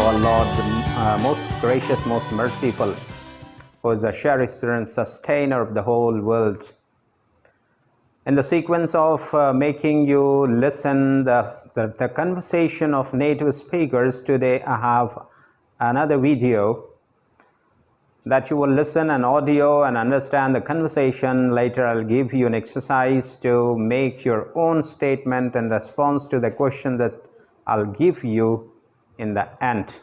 our Lord, most gracious, most merciful, who is the cherisher and sustainer of the whole world. In the sequence of making you listen the conversation of native speakers, today I have another video that you will listen an audio and understand the conversation. Later I'll give you an exercise to make your own statement in response to the question that I'll give you in the end.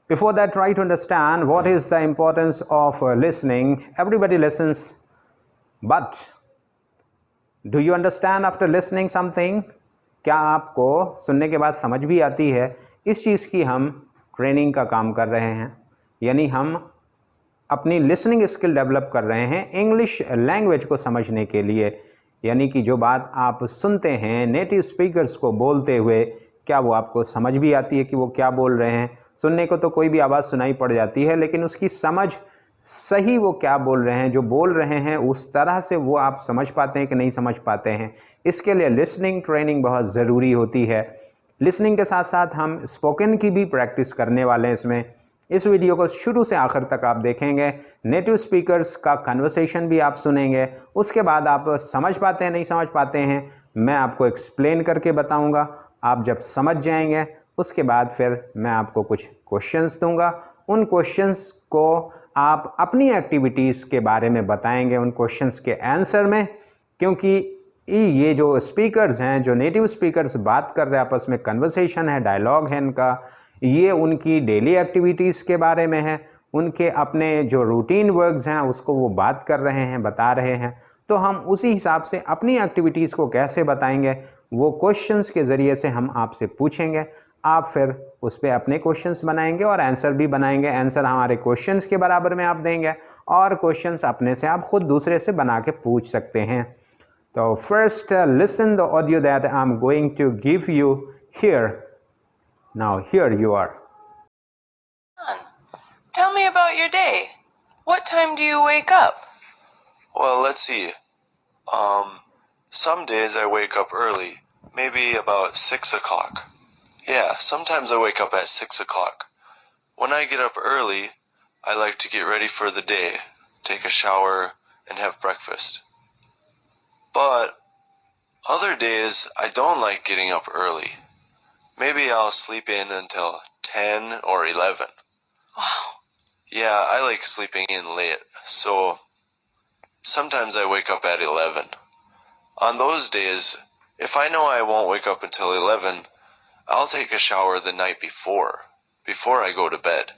Before that, try to understand what is the importance of listening. Everybody listens, but do you understand after listening something? क्या आपको सुनने के बाद समझ भी आती है? इस चीज़ की हम ट्रेनिंग का काम कर रहे हैं, यानी हम अपनी लिसनिंग स्किल डेवलप कर रहे हैं इंग्लिश लैंग्वेज को समझने के लिए, यानी कि जो बात आप सुनते हैं नेटिव स्पीकर्स को बोलते हुए, क्या वो आपको समझ भी आती है कि वो क्या बोल रहे हैं? सुनने को तो कोई भी आवाज़ सुनाई पड़ जाती है, लेकिन उसकी समझ सही वो क्या बोल रहे हैं, जो बोल रहे हैं उस तरह से वो आप समझ पाते हैं कि नहीं समझ पाते हैं? इसके लिए लिसनिंग ट्रेनिंग बहुत ज़रूरी होती है। लिसनिंग के साथ साथ हम स्पोकन की भी प्रैक्टिस करने वाले हैं इसमें। इस वीडियो को शुरू से आखिर तक आप देखेंगे, नेटिव स्पीकर्स का कन्वर्सेशन भी आप सुनेंगे, उसके बाद आप समझ पाते हैं नहीं समझ पाते हैं मैं आपको एक्सप्लेन करके बताऊंगा। आप जब समझ जाएंगे उसके बाद फिर मैं आपको कुछ क्वेश्चंस दूंगा, उन क्वेश्चंस को आप अपनी एक्टिविटीज़ के बारे में बताएंगे उन क्वेश्चंस के आंसर में, क्योंकि ये जो स्पीकर्स हैं, जो नेटिव स्पीकर्स बात कर रहे हैं, आपस में कन्वर्सेशन है, डायलॉग है इनका, ये उनकी डेली एक्टिविटीज़ के बारे में है, उनके अपने जो रूटीन वर्क्स हैं उसको वो बात कर रहे हैं, बता रहे हैं। तो हम उसी हिसाब से अपनी एक्टिविटीज़ को कैसे बताएंगे, वो क्वेश्चंस के ज़रिए से हम आपसे पूछेंगे, आप फिर उस पर अपने क्वेश्चंस बनाएंगे और आंसर भी बनाएंगे। आंसर हमारे क्वेश्चंस के बराबर में आप देंगे और क्वेश्चंस अपने से आप खुद दूसरे से बना के पूछ सकते हैं। तो first listen the audio that I am going to give you here. Now here you are. Tell me about your day. What time do you wake up? Well, let's see. Some days I wake up early, maybe about 6 o'clock. Yeah, sometimes I wake up at 6 o'clock. When I get up early, I like to get ready for the day, take a shower, and have breakfast. But other days, I don't like getting up early. Maybe I'll sleep in until 10 or 11. Wow. Yeah, I like sleeping in late, so sometimes I wake up at 11. On those days, if I know I won't wake up until 11, I'll take a shower the night before I go to bed.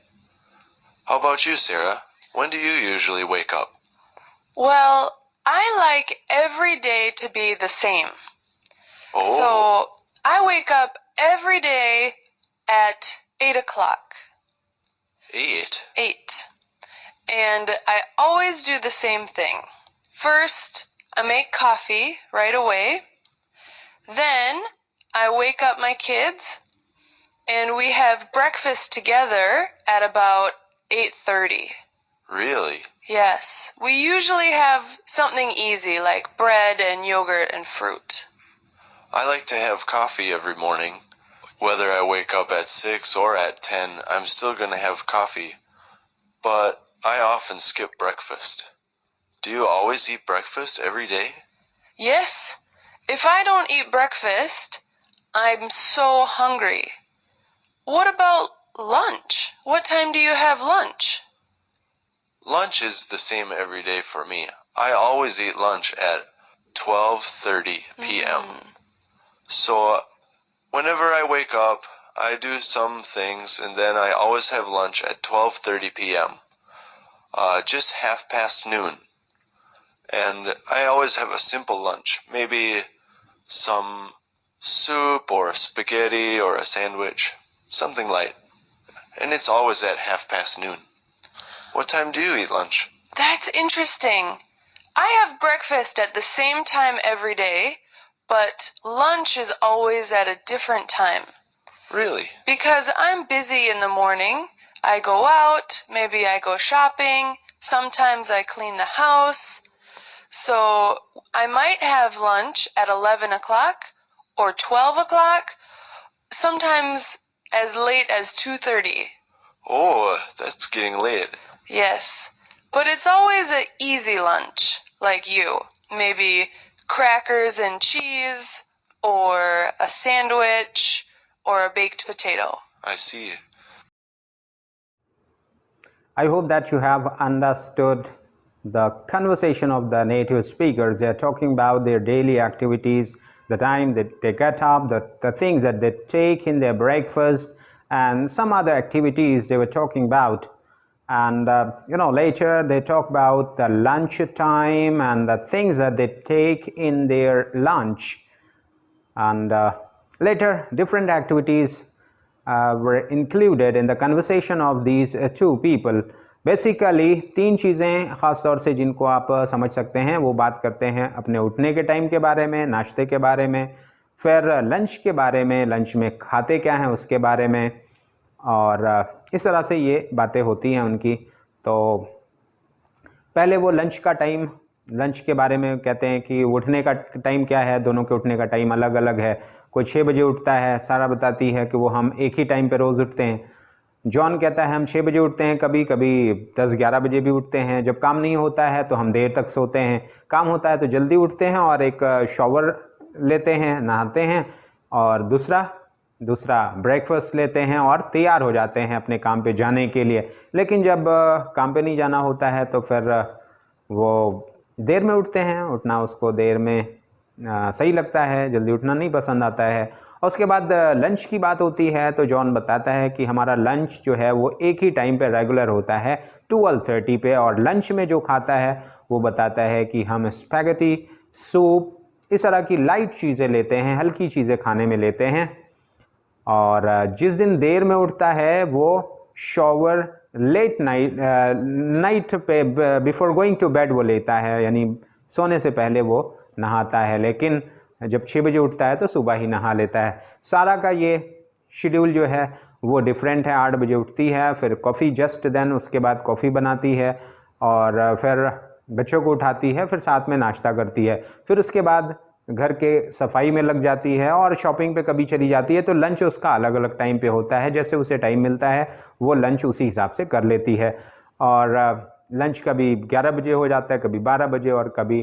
How about you, Sarah? When do you usually wake up? Well, I like every day to be the same. Oh. So I wake up every day at 8 o'clock. 8? 8. And I always do the same thing. First, I make coffee right away. Then I wake up my kids and we have breakfast together at about 8:30. Really? Yes. We usually have something easy like bread and yogurt and fruit. I like to have coffee every morning. Whether I wake up at 6 or at 10, I'm still going to have coffee. But I often skip breakfast. Do you always eat breakfast every day? Yes. If I don't eat breakfast, I'm so hungry. What about lunch? What time do you have lunch? Lunch is the same every day for me. I always eat lunch at 12:30 p.m. So whenever I wake up, I do some things, and then I always have lunch at 12:30 p.m. Just 12:30. And I always have a simple lunch, maybe some soup or spaghetti or a sandwich, something light. And it's always at 12:30. What time do you eat lunch? That's interesting. I have breakfast at the same time every day, but lunch is always at a different time. Really? Because I'm busy in the morning. I go out, maybe I go shopping, sometimes I clean the house. So I might have lunch at 11 o'clock or 12 o'clock. Sometimes as late as 2:30. Oh, that's getting late. Yes, but it's always an easy lunch, like you. Maybe crackers and cheese, or a sandwich, or a baked potato. I see. I hope that you have understood the conversation of the native speakers. They are talking about their daily activities, the time that they get up, the things that they take in their breakfast, and some other activities they were talking about. And later they talk about the lunch time and the things that they take in their lunch. And later different activities were included in the conversation of these two people. Basically तीन चीज़ें ख़ास तौर से जिनको आप समझ सकते हैं, वो बात करते हैं अपने उठने के टाइम के बारे में, नाश्ते के बारे में, फिर लंच के बारे में, लंच में खाते क्या हैं उसके बारे में, और इस तरह से ये बातें होती हैं उनकी। तो पहले वो लंच का टाइम, लंच के बारे में कहते हैं कि उठने का टाइम क्या है, दोनों के उठने का टाइम अलग अलग है। कोई 6 बजे उठता है, सारा बताती है कि वो हम एक ही टाइम पे रोज़ उठते हैं। जॉन कहता है हम 6 बजे उठते हैं, कभी कभी 10-11 बजे भी उठते हैं। जब काम नहीं होता है तो हम देर तक सोते हैं, काम होता है तो जल्दी उठते हैं और एक शॉवर लेते हैं, नहाते हैं, और दूसरा ब्रेकफास्ट लेते हैं और तैयार हो जाते हैं अपने काम पे जाने के लिए। लेकिन जब काम पे नहीं जाना होता है तो फिर वो देर में उठते हैं। उठना उसको देर में सही लगता है, जल्दी उठना नहीं पसंद आता है। और उसके बाद लंच की बात होती है तो जॉन बताता है कि हमारा लंच जो है वो एक ही टाइम पे रेगुलर होता है 12:30 पे, और लंच में जो खाता है वो बताता है कि हम स्पैगेटी, सूप, इस तरह की लाइट चीज़ें लेते हैं, हल्की चीज़ें खाने में लेते हैं। और जिस दिन देर में उठता है वो शॉवर लेट नाइट पे बिफोर गोइंग टू बेड वो लेता है, यानी सोने से पहले वो नहाता है। लेकिन जब 6 बजे उठता है तो सुबह ही नहा लेता है। सारा का ये शेड्यूल जो है वो डिफरेंट है। 8 बजे उठती है, फिर कॉफ़ी जस्ट देन उसके बाद कॉफ़ी बनाती है, और फिर बच्चों को उठाती है, फिर साथ में नाश्ता करती है, फिर उसके बाद घर के सफाई में लग जाती है और शॉपिंग पे कभी चली जाती है। तो लंच उसका अलग अलग टाइम पे होता है, जैसे उसे टाइम मिलता है वो लंच उसी हिसाब से कर लेती है। और लंच कभी 11 बजे हो जाता है, कभी 12 बजे, और कभी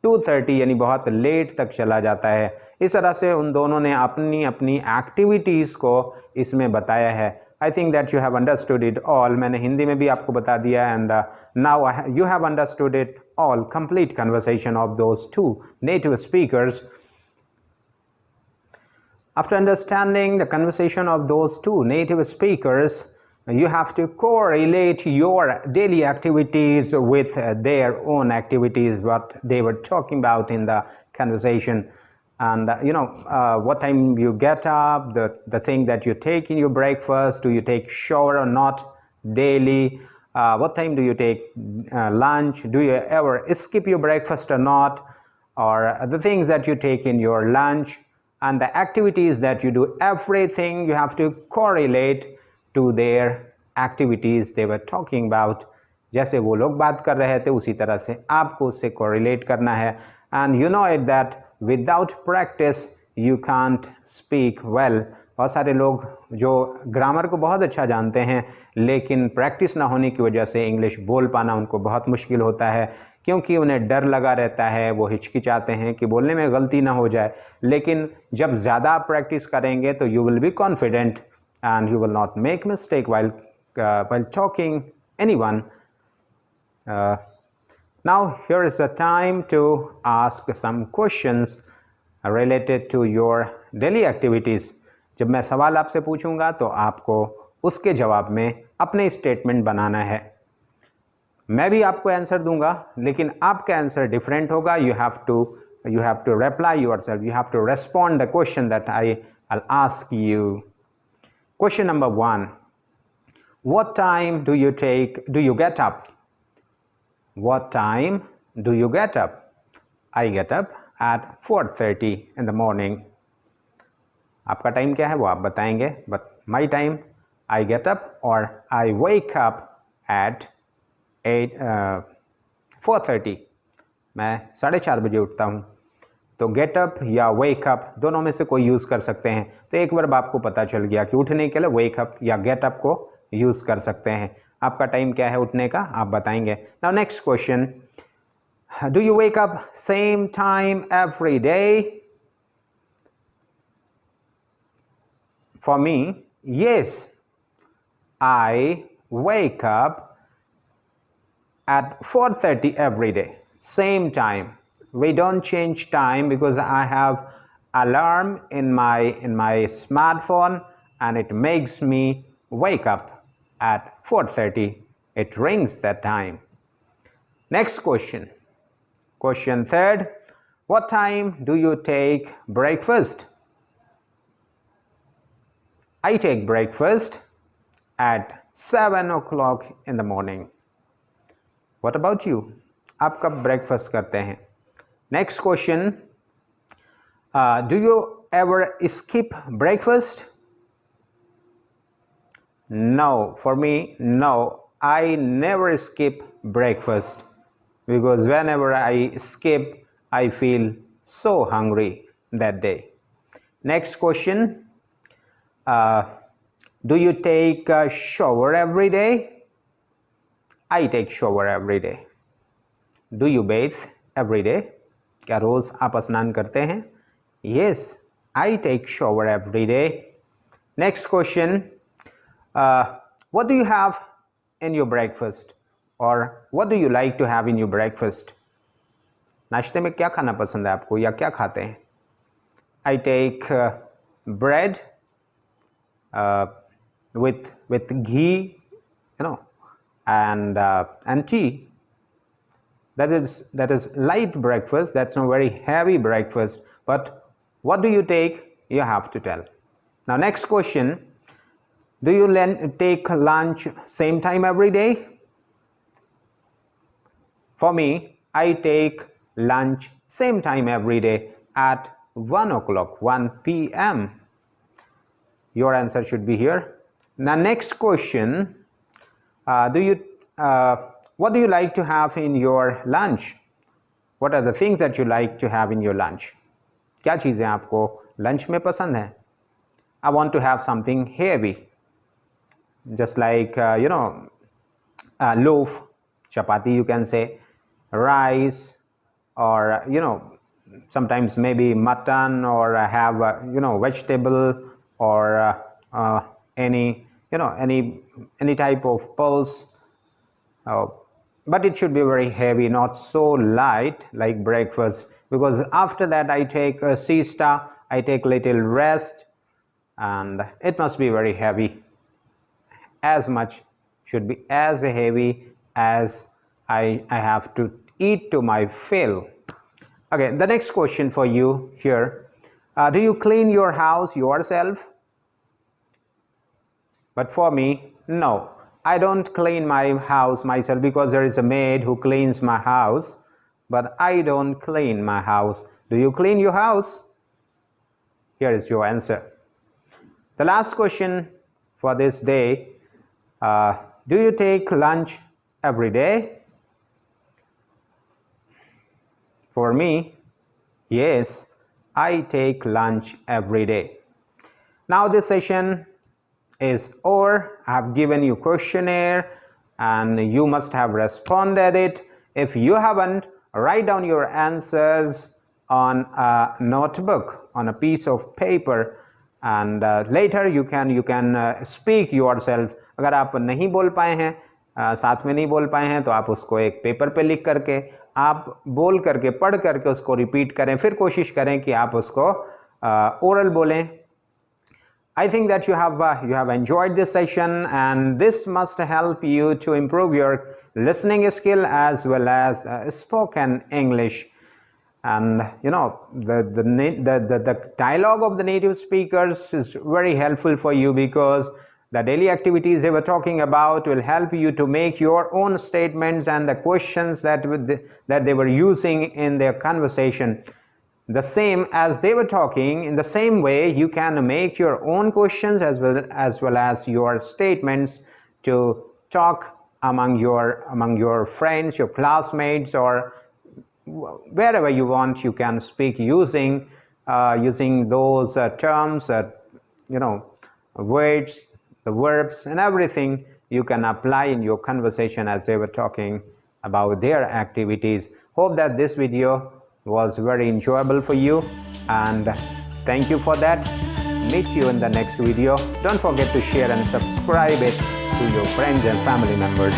2:30 यानी बहुत लेट तक चला जाता है। इस तरह से उन दोनों ने अपनी अपनी एक्टिविटीज़ को इसमें बताया है। I think that you have understood it all. मैंने हिंदी में भी आपको बता दिया, and now you have understood it all, complete conversation of those two native speakers. After understanding the conversation of those two native speakers, you have to correlate your daily activities with their own activities, what they were talking about in the conversation. And what time you get up, the thing that you take in your breakfast, do you take shower or not daily, what time do you take lunch, do you ever skip your breakfast or not, or the things that you take in your lunch, and the activities that you do, everything you have to correlate to their activities they were talking about. जैसे वो लोग बात कर रहे थे उसी तरह से आपको उससे correlate करना है। and you know it that without practice you can't speak well. बहुत सारे लोग जो ग्रामर को बहुत अच्छा जानते हैं लेकिन प्रैक्टिस ना होने की वजह से इंग्लिश बोल पाना उनको बहुत मुश्किल होता है, क्योंकि उन्हें डर लगा रहता है, वो हिचकिचाते हैं कि बोलने में गलती ना हो जाए। लेकिन जब ज़्यादा आप प्रैक्टिस करेंगे तो you will be confident and you will not make mistake while talking anyone. Now here is the time to ask some questions related to your daily activities. जब मैं सवाल आपसे पूछूंगा तो आपको उसके जवाब में अपने स्टेटमेंट बनाना है। मैं भी आपको आंसर दूंगा लेकिन आपका आंसर डिफरेंट होगा। You have to reply yourself, you have to respond the question that I will ask you. Question number 1, what time do you get up? What time do you get up? I get up at 4:30 in the morning. आपका time क्या है वो आप बताएंगे, but my time, I get up और आई wake up at 4:30। मैं 4:30 बजे उठता हूँ। तो गेट अप या वेक अप दोनों में से कोई यूज़ कर सकते हैं। तो एक वर्ब आपको पता चल गया कि उठने के लिए वेक अप या गेट अप को यूज़ कर सकते हैं। आपका टाइम क्या है उठने का, आप बताएंगे। Now next question, do you wake up same time every day? For me, yes, I wake up at 4:30 every day, same time. We don't change time because I have alarm in my smartphone and it makes me wake up at 4:30. It rings that time. Next question. Question third, what time do you take breakfast? I take breakfast at 7 o'clock in the morning. What about you? आप कब breakfast करते हैं? Next question, do you ever skip breakfast? No, for me, no. I never skip breakfast because whenever I skip, I feel so hungry that day. Next question, do you take a shower every day? I take shower every day. Do you bathe every day? क्या रोज आप स्नान करते हैं? Yes, I take shower every day. Next question, what do you have in your breakfast? Or what do you like to have in your breakfast? नाश्ते में क्या खाना पसंद है आपको या क्या खाते हैं? I take bread with ghee, and tea. That is light breakfast. That's not very heavy breakfast. But what do you take? You have to tell. Now next question, do you take lunch same time every day? For me, I take lunch same time every day at 1 o'clock, 1 p.m. Your answer should be here. Now next question, what do you like to have in your lunch? What are the things that you like to have in your lunch? क्या चीज़ें आपको lunch में पसंद है? I want to have something heavy, just like loaf, chapati you can say, rice, or sometimes maybe mutton, or have vegetable, or any type of pulse, but it should be very heavy, not so light like breakfast, because after that I take a siesta, I take little rest, and it must be very heavy. As much should be as heavy as I have to eat to my fill. Okay, the next question for you here, do you clean your house yourself? But for me, no, I don't clean my house myself, because there is a maid who cleans my house, but I don't clean my house. Do you clean your house? Here is your answer. The last question for this day, do you take lunch every day? For me, yes, I take lunch every day. Now this session is over. I have given you questionnaire and you must have responded it. If you haven't, write down your answers on a notebook, on a piece of paper, and later you can speak yourself. अगर आप नहीं बोल पाए हैं, साथ में नहीं बोल पाए हैं, तो आप उसको एक पेपर पे लिख करके, आप बोल करके, पढ़ करके उसको रिपीट करें, फिर कोशिश करें कि आप उसको ओरल बोलें. I think that you have enjoyed this session, and this must help you to improve your listening skill as well as spoken English. And the dialogue of the native speakers is very helpful for you, because the daily activities they were talking about will help you to make your own statements and the questions that they were using in their conversation. The same as they were talking, in the same way you can make your own questions as well as your statements to talk among your friends, your classmates, or wherever you want, you can speak using those terms, words, the verbs, and everything you can apply in your conversation as they were talking about their activities. Hope that this video was very enjoyable for you, and thank you for that. Meet you in the next video. Don't forget to share and subscribe it to your friends and family members.